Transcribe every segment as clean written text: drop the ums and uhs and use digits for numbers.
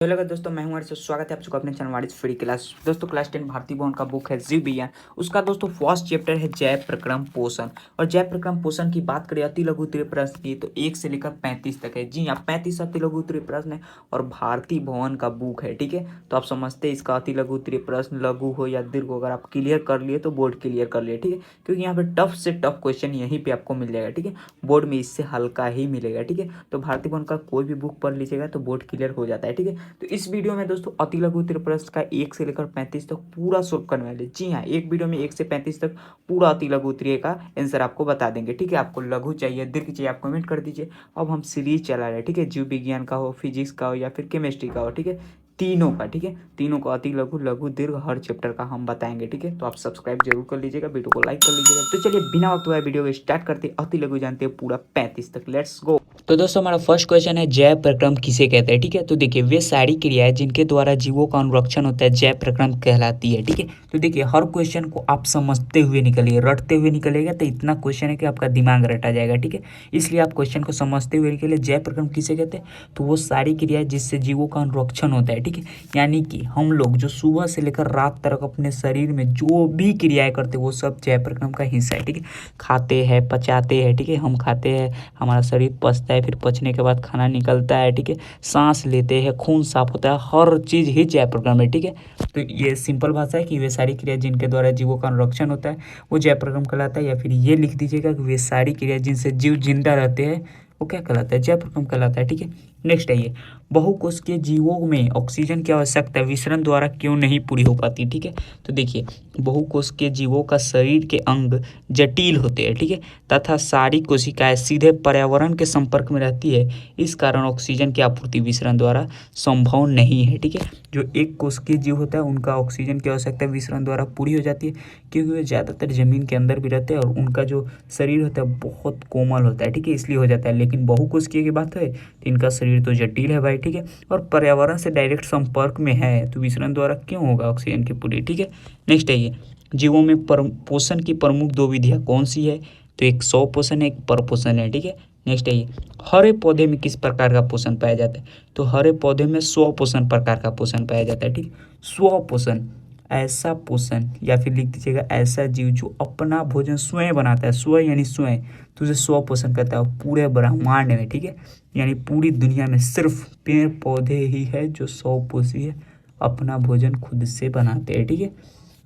Hello दोस्तों, मैं हूं हर्ष। स्वागत है आप सबका अपने चैनल वारिस फ्री क्लास। दोस्तों क्लास 10 भारतीय भवन का बुक है जीव विज्ञान। उसका दोस्तों फर्स्ट चैप्टर है जैव प्रक्रम पोषण। और जैव प्रक्रम पोषण की बात करें अति लघु उत्तरीय प्रश्न की तो 1 से लेकर 35 तक है। जी हाँ, 35 अति लघु उत्तरीय प्रश्न है और भारतीय भवन का बुक है। ठीक है, तो आप समझते हैं इसका अति लघु उत्तरीय प्रश्न लघु हो या दीर्घ हो, अगर आप क्लियर कर लिए तो बोर्ड क्लियर कर लिए। ठीक है, क्योंकि यहाँ पे टफ से टफ क्वेश्चन यहीं पे आपको मिल जाएगा। ठीक है, बोर्ड में इससे हल्का ही मिलेगा। ठीक है, तो भारतीय भवन का कोई भी बुक पढ़ लीजिएगा तो बोर्ड क्लियर हो जाता है। ठीक है, तो इस वीडियो में दोस्तों अति लघु उत्तरीय प्रश्न का 1 से लेकर 35 तक पूरा सॉल्व करने वाले। जी हाँ, एक वीडियो में 1 से 35 तक पूरा अति लघु उत्तरीय का आंसर आपको बता देंगे। ठीक है, आपको लघु चाहिए दीर्घ चाहिए आप कमेंट कर दीजिए। अब हम सीरीज चला रहे हैं। ठीक है, जीव विज्ञान का हो, फिजिक्स का हो या फिर केमिस्ट्री का हो। ठीक है, तीनों का। ठीक है, तीनों को अति लघु लघु दीर्घ हर चैप्टर का हम बताएंगे। ठीक है, तो आप सब्सक्राइब जरूर कर लीजिएगा, वीडियो को लाइक कर लीजिएगा। तो चलिए बिना वक्त हुए वीडियो को स्टार्ट करते अति लघु जानते हैं पूरा 35 तक। Let's go. तो दोस्तों हमारा फर्स्ट क्वेश्चन है जैव प्रक्रम किसे कहते हैं। ठीक है, तो देखिए वे सारी क्रियाएं जिनके द्वारा जीवों का अनुरक्षण होता है जैव प्रक्रम कहलाती है। ठीक है, तो देखिए हर क्वेश्चन को आप समझते हुए निकलिए, रटते हुए निकलेगा तो इतना क्वेश्चन है कि आपका दिमाग रटा जाएगा। ठीक है, इसलिए आप क्वेश्चन को समझते हुए निकलिए। जैव प्रक्रम किसे कहते हैं, तो वो सारी क्रियाएं जिससे जीवों का अनुरक्षण होता है। ठीक है, यानी कि हम लोग जो सुबह से लेकर रात तक अपने शरीर में जो भी क्रियाएं करते हैं वो सब जैव प्रक्रम का हिस्सा है। ठीक है, खाते हैं, पचाते हैं। ठीक है, हम खाते हैं, हमारा शरीर पचता है, फिर पचने के बाद खाना निकलता है। ठीक है, सांस लेते हैं, खून साफ होता है, हर चीज़ ही जैव प्रक्रम है। ठीक है, तो ये सिंपल भाषा है कि वे सारी क्रिया जिनके द्वारा जीवों का अनुरक्षण होता है वो जैव प्रक्रम कहलाता है। या फिर ये लिख दीजिएगा कि वे सारी क्रिया जिनसे जीव जिंदा रहते हैं वो क्या कहलाता है, जैव प्रक्रम कहलाता है। ठीक है, नेक्स्ट है ये बहुकोशिकीय जीवों में ऑक्सीजन की आवश्यकता विसरण द्वारा क्यों नहीं पूरी हो पाती। ठीक है, तो देखिए बहुकोशिकीय जीवों का शरीर के अंग जटिल होते हैं। ठीक है, तथा सारी कोशिकाएं सीधे पर्यावरण के संपर्क में रहती है, इस कारण ऑक्सीजन की आपूर्ति विसरण द्वारा संभव नहीं है। ठीक है, जो एक कोशिकीय जीव होता है उनका ऑक्सीजन की आवश्यकता विसरण द्वारा पूरी हो जाती है, क्योंकि वे ज़्यादातर जमीन के अंदर भी रहते हैं और उनका जो शरीर होता है बहुत कोमल होता है। ठीक है, इसलिए हो जाता है। लेकिन बहुकोशिकीय की बात है तो इनका शरीर तो जटिल है भाई। ठीक है, और पर्यावरण से डायरेक्ट संपर्क में है, तो विसरण द्वारा क्यों होगा ऑक्सीजन की पूरी। ठीक है, नेक्स्ट है ये जीवों में पोषण की प्रमुख दो विधियां कौन सी है, तो एक स्व पोषण है, एक पर पोषण है। ठीक है, नेक्स्ट है ये हरे पौधे में किस प्रकार का पोषण पाया जाता है, तो हरे पौधे में स्व पोषण प्रकार का पोषण पाया जाता है। ठीक, स्व पोषण ऐसा पोषण या फिर लिख दीजिएगा ऐसा जीव जो अपना भोजन स्वयं बनाता है। स्व यानी स्वयं, तो उसे स्व पोषण कहता है। पूरे ब्रह्मांड में, ठीक है, यानी पूरी दुनिया में सिर्फ पेड़ पौधे ही है जो स्वपोषी है, अपना भोजन खुद से बनाते हैं। ठीक है,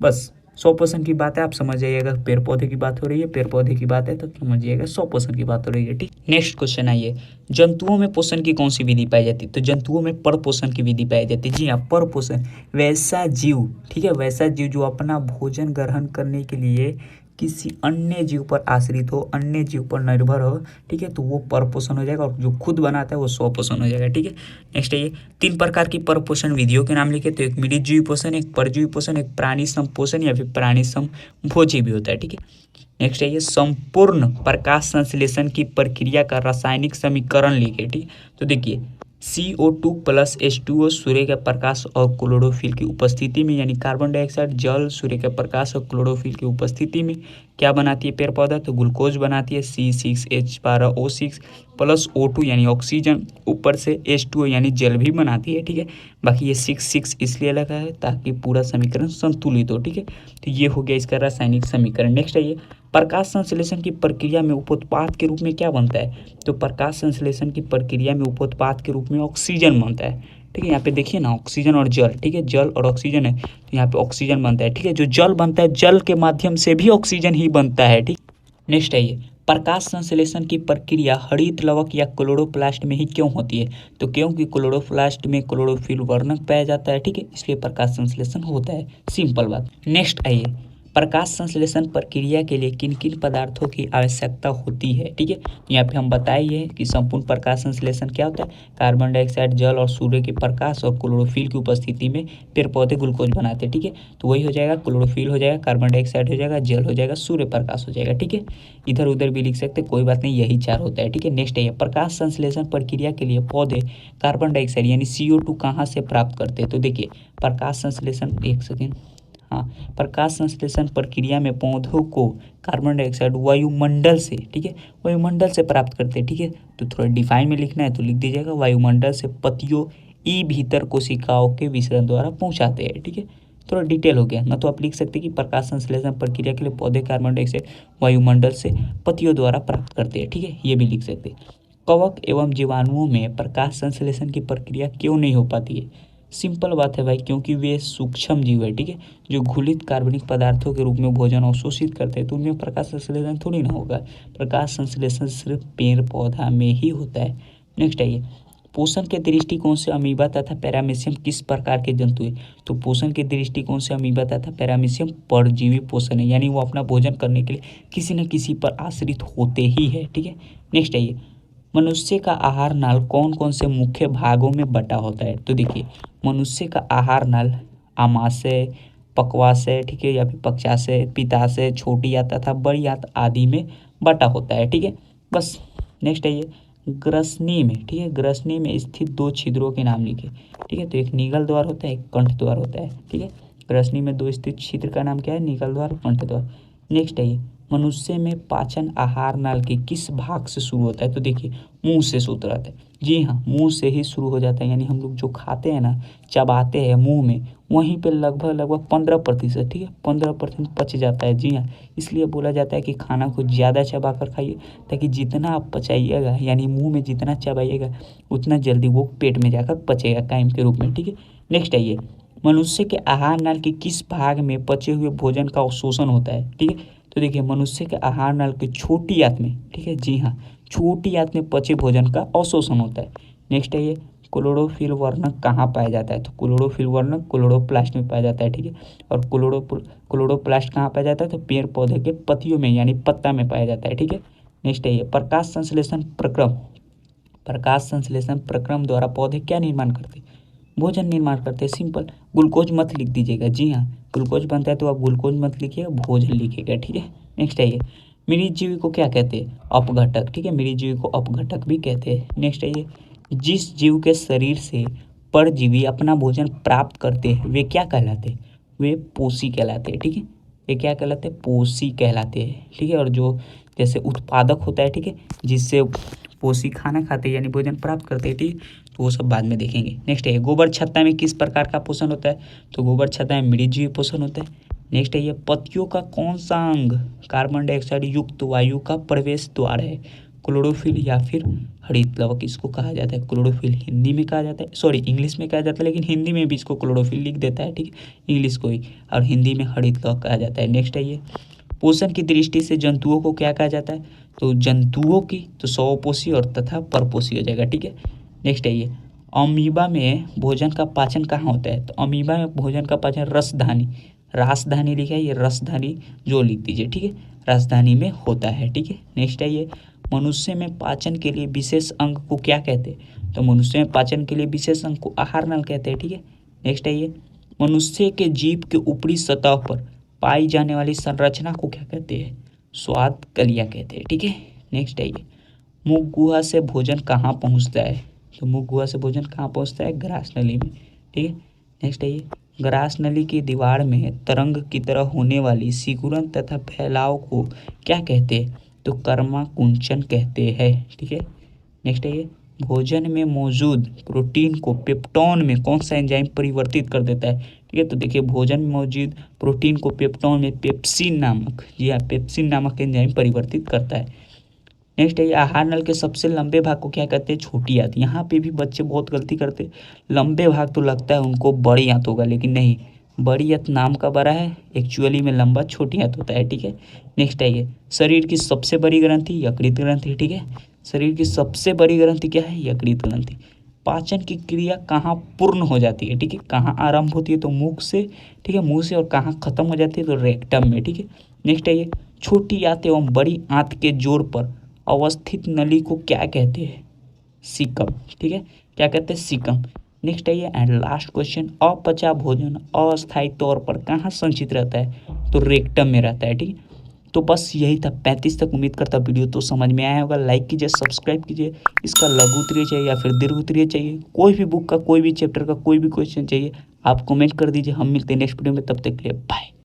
बस 100% की बात है, आप समझ जाइएगा। पेड़ पौधे की बात हो रही है, पेड़ पौधे की बात है तो समझिएगा 100% की बात हो रही है। ठीक, नेक्स्ट क्वेश्चन आइए जंतुओं में पोषण की कौन सी विधि पाई जाती है, तो जंतुओं में पर पोषण की विधि पाई जाती है। जी हाँ, पर पोषण वैसा जीव, ठीक है, वैसा जीव जो अपना भोजन ग्रहण करने के लिए किसी अन्य जीव पर आश्रित हो, अन्य जीव पर निर्भर हो। ठीक है, तो वो परपोषण हो जाएगा, और जो खुद बनाता है वो स्वपोषण हो जाएगा। ठीक है, नेक्स्ट है ये 3 प्रकार की परपोषण विधियों के नाम लिखे, तो एक मिलितजीवी पोषण, एक परजीवी पोषण, एक प्राणी संपोषण या फिर प्राणी संभोजी भी होता है। ठीक है, नेक्स्ट है ये संपूर्ण प्रकाश संश्लेषण की प्रक्रिया का रासायनिक समीकरण लिखे। ठीक, तो देखिए CO2 प्लस H2O सूर्य के प्रकाश और क्लोरोफिल की उपस्थिति में, यानी कार्बन डाइऑक्साइड जल सूर्य के प्रकाश और क्लोरोफिल की उपस्थिति में क्या बनाती है पेड़ पौधा, तो ग्लूकोज बनाती है C6H12O6 प्लस O2 यानी ऑक्सीजन, ऊपर से H2O यानी जल भी बनाती है। ठीक है, बाकी ये 6 इसलिए लगा है ताकि पूरा समीकरण संतुलित हो। ठीक है, तो ये हो गया इसका रासायनिक समीकरण। नेक्स्ट है ये प्रकाश संश्लेषण की प्रक्रिया में उपोत्पाद के रूप में क्या बनता है, तो प्रकाश संश्लेषण की प्रक्रिया में उपोत्पाद के रूप में ऑक्सीजन बनता है। ठीक है, यहाँ पे देखिए ना ऑक्सीजन और जल, ठीक है, जल और ऑक्सीजन है, तो यहाँ पे ऑक्सीजन बनता है। ठीक है, जो जल बनता है जल के माध्यम से भी ऑक्सीजन ही बनता है। ठीक, नेक्स्ट है ये प्रकाश संश्लेषण की प्रक्रिया हरित लवक या क्लोरोप्लास्ट में ही क्यों होती है, तो क्योंकि क्लोरोप्लास्ट में क्लोरोफिल वर्णक पाया जाता है। ठीक है, इसलिए प्रकाश संश्लेषण होता है, सिंपल बात। नेक्स्ट आइए प्रकाश संश्लेषण प्रक्रिया के लिए किन किन पदार्थों की आवश्यकता होती है। ठीक है, यहाँ पे हम बताइए कि संपूर्ण प्रकाश संश्लेषण क्या होता है, कार्बन डाइऑक्साइड जल और सूर्य के प्रकाश और क्लोरोफिल की उपस्थिति में पेड़ पौधे ग्लूकोज बनाते हैं। ठीक है, तो वही हो जाएगा, क्लोरोफिल हो जाएगा, कार्बन डाइऑक्साइड हो जाएगा, जल हो जाएगा, सूर्य प्रकाश हो जाएगा। ठीक है, इधर उधर भी लिख सकते, कोई बात नहीं, यही 4 होता है। ठीक है, नेक्स्ट है प्रकाश संश्लेषण प्रक्रिया के लिए पौधे कार्बन डाइऑक्साइड यानी CO2 कहाँ से प्राप्त करते हैं, तो देखिए प्रकाश संश्लेषण, एक सेकेंड, हाँ, प्रकाश संश्लेषण प्रक्रिया में पौधों को कार्बन डाइऑक्साइड वायुमंडल से, ठीक है, वायुमंडल से प्राप्त करते हैं। ठीक है, तो थोड़ा डिफाइन में लिखना है तो लिख दीजिएगा वायुमंडल से पत्तियों ई भीतर कोशिकाओं के विसरण द्वारा पहुंचाते हैं। ठीक है, थोड़ा डिटेल हो गया ना, तो आप लिख सकते हैं कि प्रकाश संश्लेषण प्रक्रिया के लिए पौधे कार्बन डाइऑक्साइड वायुमंडल से पत्तियों द्वारा प्राप्त करते हैं। ठीक है, ये भी लिख सकते हैं। कवक एवं जीवाणुओं में प्रकाश संश्लेषण की प्रक्रिया क्यों नहीं हो पाती है? सिंपल बात है भाई, क्योंकि वे सूक्ष्म जीव है। ठीक है, जो घुलित कार्बनिक पदार्थों के रूप में भोजन अवशोषित करते हैं, तो उनमें प्रकाश संश्लेषण थोड़ी ना होगा। प्रकाश संश्लेषण सिर्फ पेड़ पौधा में ही होता है। नेक्स्ट आइए, पोषण के दृष्टिकोण से अमीबा तथा पैरामीशियम किस प्रकार के जंतु है? तो पोषण के दृष्टिकोण से अमीबा तथा पैरामीशियम परजीवी पोषण है, यानी वो अपना भोजन करने के लिए किसी न किसी पर आश्रित होते ही है। ठीक है, नेक्स्ट आइए, मनुष्य का आहार नाल कौन कौन से मुख्य भागों में बटा होता है? तो देखिए, मनुष्य का आहार नाल आमाशय, पक्वाशय, ठीक है, या फिर पक्षाशय, पित्ताशय, छोटी आंत तथा बड़ी आंत आदि में बटा होता है। ठीक है, बस। नेक्स्ट आइए, ग्रसनी में, ठीक है, ग्रसनी में स्थित दो छिद्रों के नाम लिखे। ठीक है, तो एक निगल द्वार होता है, एक कंठ द्वार होता है। ठीक है, ग्रसनी में दो स्थित छिद्र का नाम क्या है? निगल द्वार और कंठ द्वार। नेक्स्ट आइए, मनुष्य में पाचन आहार नाल के किस भाग से शुरू होता है? तो देखिए, मुंह से शुरू होता है। जी हाँ, मुंह से ही शुरू हो जाता है, यानी हम लोग जो खाते हैं ना, चबाते हैं मुंह में, वहीं पे लगभग लगभग 15%, ठीक है, 15% पच जाता है। जी हाँ, इसलिए बोला जाता है कि खाना को ज़्यादा चबा कर खाइए, ताकि जितना आप पचाइएगा, यानी मुंह में जितना चबाइएगा, उतना जल्दी वो पेट में जाकर पचेगा काइम के रूप में। ठीक है, नेक्स्ट आइए, मनुष्य के आहार नाल के किस भाग में पचे हुए भोजन का अवशोषण होता है? ठीक है, तो देखिए, मनुष्य के आहार नाल के छोटी आंत में, ठीक है, जी हाँ, छोटी आंत में पचे भोजन का अवशोषण होता है। नेक्स्ट है ये, क्लोरोफिल वर्णक कहाँ पाया जाता है? तो क्लोरोफिल वर्णक क्लोरोप्लास्ट में पाया जाता है। ठीक है, और क्लोरोप्लास्ट कहाँ पाया जाता है? तो पेड़ पौधे के पत्तियों में, यानी पत्ता में पाया जाता है। ठीक है, नेक्स्ट है ये, प्रकाश संश्लेषण प्रक्रम द्वारा पौधे क्या निर्माण करते हैं? भोजन निर्माण करते हैं। सिंपल, ग्लूकोज मत लिख दीजिएगा। जी हाँ, ग्लूकोज बनता है तो आप ग्लूकोज मत लिखिएगा, भोजन लिखिएगा। ठीक है, नेक्स्ट आइए, मृतजीवी को क्या कहते हैं? अपघटक। ठीक है, मृतजीवी को अपघटक भी कहते हैं। नेक्स्ट आइए, जिस जीव के शरीर से परजीवी अपना भोजन प्राप्त करते हैं, वे क्या कहलाते हैं? वे पोषी कहलाते हैं। ठीक है, वे क्या कहलाते हैं? पोषी कहलाते हैं। ठीक है, और जो जैसे उत्पादक होता है, ठीक है, जिससे पोषी खाना खाते हैं, यानी भोजन प्राप्त करते हैं। ठीक, तो वो सब बाद में देखेंगे। नेक्स्ट है, गोबर छत्ता में किस प्रकार का पोषण होता है? तो गोबर छत्ता में मृतजीवी पोषण होता है। नेक्स्ट है ये, पत्तियों का कौन सा अंग कार्बन डाइऑक्साइड युक्त वायु का प्रवेश द्वार है? क्लोरोफिल या फिर हरित लवक इसको कहा जाता है। क्लोरोफिल हिंदी में कहा जाता है, सॉरी इंग्लिश में कहा जाता है, लेकिन हिंदी में भी इसको क्लोरोफिल लिख देता है। ठीक है, इंग्लिश को ही, और हिंदी में हरित लवक कहा जाता है। नेक्स्ट है ये, पोषण की दृष्टि से जंतुओं को क्या कहा जाता है? तो जंतुओं की तो स्वपोषी और तथा परपोषी हो जाएगा। ठीक है, नेक्स्ट है ये, अमीबा में भोजन का पाचन कहाँ होता है? तो अमीबा में भोजन का पाचन रसधानी, रासधानी लिखा है, ये रसधानी जो लिख दीजिए। ठीक है, राजधानी में होता है। ठीक है, नेक्स्ट है ये, मनुष्य में पाचन के लिए विशेष अंग को क्या कहते हैं? तो मनुष्य में पाचन के लिए विशेष अंग को आहार नाल कहते हैं। ठीक है, नेक्स्ट है ये, मनुष्य के जीभ के ऊपरी सतह पर पाई जाने वाली संरचना को क्या कहते हैं? स्वाद कलिया कहते हैं। ठीक है, नेक्स्ट है ये, मुख गुहा से भोजन कहाँ पहुँचता है? तो मुख गुहा से भोजन कहाँ पहुँचता है? ग्रास नली में। ठीक है, नेक्स्ट है ये, ग्रास नली की दीवार में तरंग की तरह होने वाली सिकुड़न तथा फैलाव को क्या कहते हैं? तो कर्मा कुंचन कहते हैं। ठीक है, नेक्स्ट है ये, भोजन में मौजूद प्रोटीन को पेप्टोन में कौन सा एंजाइम परिवर्तित कर देता है? ठीक है, तो देखिए, भोजन में मौजूद प्रोटीन को पेप्टोन में पेप्सिन नामक, जी हाँ, पेप्सिन नामक एंजाइम परिवर्तित करता है। नेक्स्ट है, आहार नल के सबसे लंबे भाग को क्या कहते हैं? छोटी आंत। यहाँ पे भी बच्चे बहुत गलती करते हैं, लंबे भाग तो लगता है उनको बड़ी आंत होगा, लेकिन नहीं, बड़ी आंत नाम का बड़ा है, एक्चुअली में लंबा छोटी आंत होता है। ठीक है, नेक्स्ट है ये, शरीर की सबसे बड़ी ग्रंथि यकृत ग्रंथि। ठीक है, शरीर की सबसे बड़ी ग्रंथि क्या है? यकृत ग्रंथि। पाचन की क्रिया कहाँ पूर्ण हो जाती है? ठीक है, कहाँ आरंभ होती है? तो मुख से। ठीक है, मुंह से। और कहाँ खत्म हो जाती है? तो रेक्टम में। ठीक है, नेक्स्ट है ये, छोटी आंत एवं बड़ी आंत के जोड़ पर अवस्थित नली को क्या कहते हैं? सीकम। ठीक है, क्या कहते हैं? सीकम। नेक्स्ट है ये, एंड लास्ट क्वेश्चन, अपचा भोजन अस्थायी तौर पर कहाँ संचित रहता है? तो रेक्टम में रहता है। ठीक है, तो बस यही था 35 तक। उम्मीद करता वीडियो तो समझ में आया होगा। लाइक कीजिए, सब्सक्राइब कीजिए। इसका लघु उत्तरीय चाहिए या फिर दीर्घ उत्तरीय चाहिए, कोई भी बुक का, कोई भी चैप्टर का, कोई भी क्वेश्चन चाहिए, आप कमेंट कर दीजिए। हम मिलते हैं नेक्स्ट वीडियो में, तब तक के लिए बाय।